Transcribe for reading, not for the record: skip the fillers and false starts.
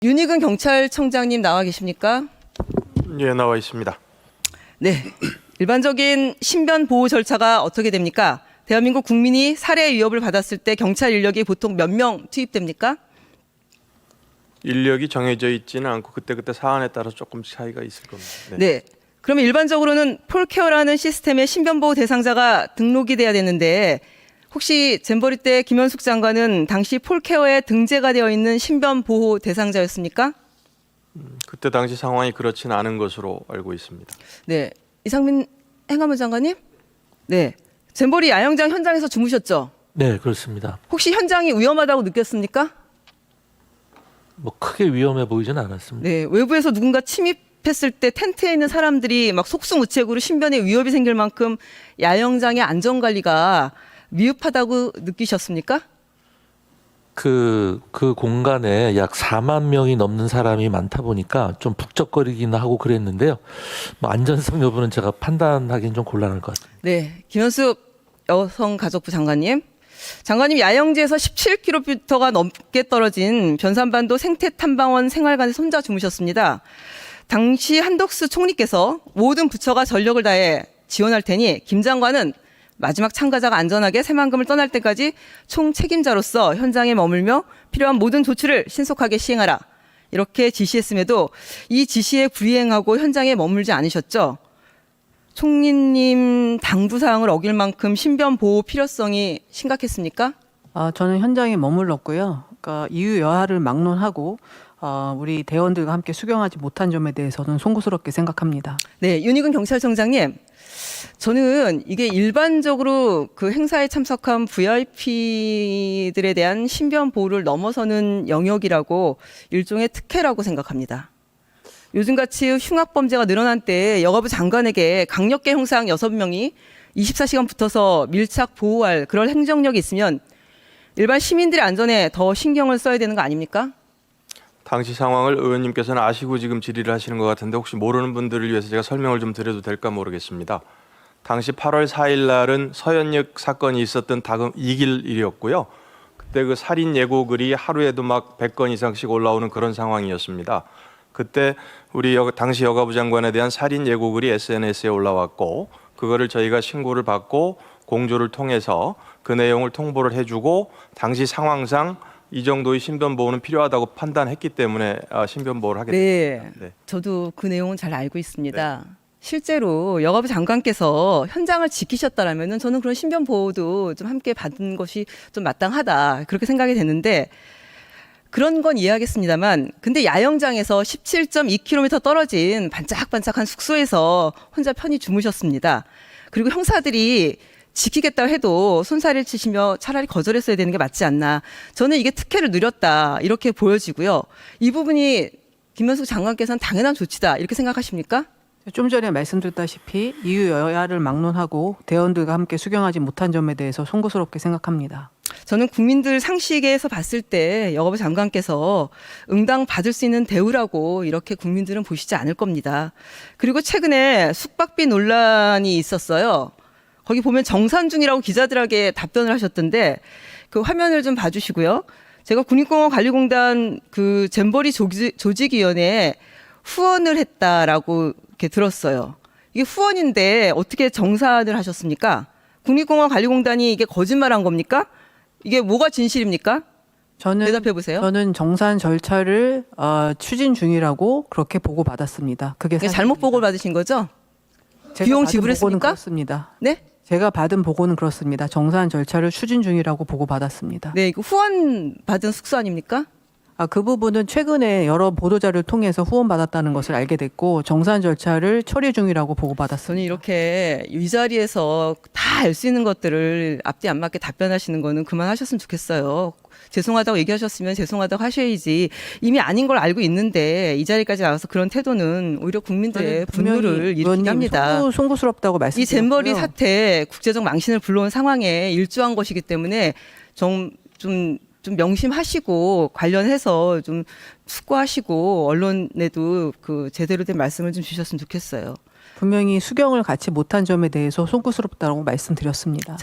윤희근 경찰청장님 나와 계십니까? 예, 나와 있습니다. 네. 일반적인 신변 보호 절차가 어떻게 됩니까? 대한민국 국민이 살해 위협을 받았을 때 경찰 인력이 보통 몇 명 투입됩니까? 인력이 정해져 있지는 않고 그때그때 사안에 따라 조금씩 차이가 있을 겁니다. 네. 그러면 일반적으로는 폴케어라는 시스템의 신변보호 대상자가 등록이 돼야 되는데 혹시 잼버리 때 김현숙 장관은 당시 폴케어에 등재가 되어 있는 신변보호 대상자였습니까? 그때 당시 상황이 그렇지는 않은 것으로 알고 있습니다. 네. 이상민 행안부 장관님? 네. 잼버리 야영장 현장에서 주무셨죠? 네, 그렇습니다. 혹시 현장이 위험하다고 느꼈습니까? 뭐 크게 위험해 보이진 않았습니다. 네. 외부에서 누군가 침입했을 때 텐트에 있는 사람들이 막 속수무책으로 신변에 위협이 생길 만큼 야영장의 안전관리가 미흡하다고 느끼셨습니까? 그 공간에 약 4만 명이 넘는 사람이 많다 보니까 좀 북적거리긴 하고 그랬는데요. 뭐 안전성 여부는 제가 판단하기는 좀 곤란할 것 같습니다. 네. 김현숙 여성가족부 장관님. 장관님 야영지에서 17km가 넘게 떨어진 변산반도 생태탐방원 생활관에서 혼자 주무셨습니다. 당시 한덕수 총리께서 모든 부처가 전력을 다해 지원할 테니 김 장관은 마지막 참가자가 안전하게 새만금을 떠날 때까지 총책임자로서 현장에 머물며 필요한 모든 조치를 신속하게 시행하라. 이렇게 지시했음에도 이 지시에 불이행하고 현장에 머물지 않으셨죠? 총리님 당부사항을 어길 만큼 신변 보호 필요성이 심각했습니까? 저는 현장에 머물렀고요. 그러니까 이유 여하를 막론하고 우리 대원들과 함께 수경하지 못한 점에 대해서는 송구스럽게 생각합니다. 네, 윤희근 경찰청장님. 저는 이게 일반적으로 그 행사에 참석한 VIP들에 대한 신변 보호를 넘어서는 영역이라고 일종의 특혜라고 생각합니다. 요즘같이 흉악범죄가 늘어난 때 여가부 장관에게 강력계 형사형 6명이 24시간 붙어서 밀착 보호할 그런 행정력이 있으면 일반 시민들의 안전에 더 신경을 써야 되는 거 아닙니까? 당시 상황을 의원님께서는 아시고 지금 질의를 하시는 것 같은데 혹시 모르는 분들을 위해서 제가 설명을 좀 드려도 될까 모르겠습니다. 당시 8월 4일 날은 서현역 사건이 있었던 다금 2길 일이었고요. 그때 그 살인 예고글이 하루에도 막 100건 이상씩 올라오는 그런 상황이었습니다. 그때 우리 당시 여가부 장관에 대한 살인 예고글이 SNS에 올라왔고 그거를 저희가 신고를 받고 공조를 통해서 그 내용을 통보를 해주고 당시 상황상 이 정도의 신변 보호는 필요하다고 판단했기 때문에 신변 보호를 하게 됐습니다. 네, 저도 그 내용은 잘 알고 있습니다. 네. 실제로 여가부 장관께서 현장을 지키셨다라면은 저는 그런 신변 보호도 좀 함께 받은 것이 좀 마땅하다 그렇게 생각이 되는데 그런 건 이해하겠습니다만 근데 야영장에서 17.2km 떨어진 반짝반짝한 숙소에서 혼자 편히 주무셨습니다. 그리고 형사들이 지키겠다고 해도 손살을 치시며 차라리 거절했어야 되는 게 맞지 않나. 저는 이게 특혜를 누렸다 이렇게 보여지고요. 이 부분이 김현숙 장관께서는 당연한 조치다 이렇게 생각하십니까? 좀 전에 말씀드렸다시피 이유 여하를 막론하고 대원들과 함께 수경하지 못한 점에 대해서 송구스럽게 생각합니다. 저는 국민들 상식에서 봤을 때 여가부 장관께서 응당 받을 수 있는 대우라고 이렇게 국민들은 보시지 않을 겁니다. 그리고 최근에 숙박비 논란이 있었어요. 거기 보면 정산 중이라고 기자들에게 답변을 하셨던데 그 화면을 좀 봐주시고요. 제가 국립공원관리공단 그 잼버리 조직위원회에 후원을 했다라고 이렇게 들었어요. 이게 후원인데 어떻게 정산을 하셨습니까? 국립공원관리공단이 이게 거짓말한 겁니까? 이게 뭐가 진실입니까? 대답해 보세요. 저는 정산 절차를 추진 중이라고 그렇게 보고 받았습니다. 그게 잘못 보고를 받으신 거죠? 비용 지불했습니까? 그렇습니다. 네? 제가 받은 보고는 그렇습니다. 정산 절차를 추진 중이라고 보고 받았습니다. 네, 이거 후원 받은 숙소 아닙니까? 그 부분은 최근에 여러 보도자료를 통해서 후원받았다는 것을 알게 됐고 정산 절차를 처리 중이라고 보고받았습니다. 저는 이렇게 이 자리에서 다 알 수 있는 것들을 앞뒤 안 맞게 답변하시는 거는 그만하셨으면 좋겠어요. 죄송하다고 얘기하셨으면 죄송하다고 하셔야지. 이미 아닌 걸 알고 있는데 이 자리까지 나와서 그런 태도는 오히려 국민들의 분노를 일으키게 합니다. 송구스럽다고 말씀드렸고요. 이 잼버리 사태 국제적 망신을 불러온 상황에 일조한 것이기 때문에 좀 명심하시고 관련해서 좀 숙고하시고 언론에도 그 제대로 된 말씀을 좀 주셨으면 좋겠어요. 분명히 수경을 갖지 못한 점에 대해서 송구스럽다고 말씀드렸습니다.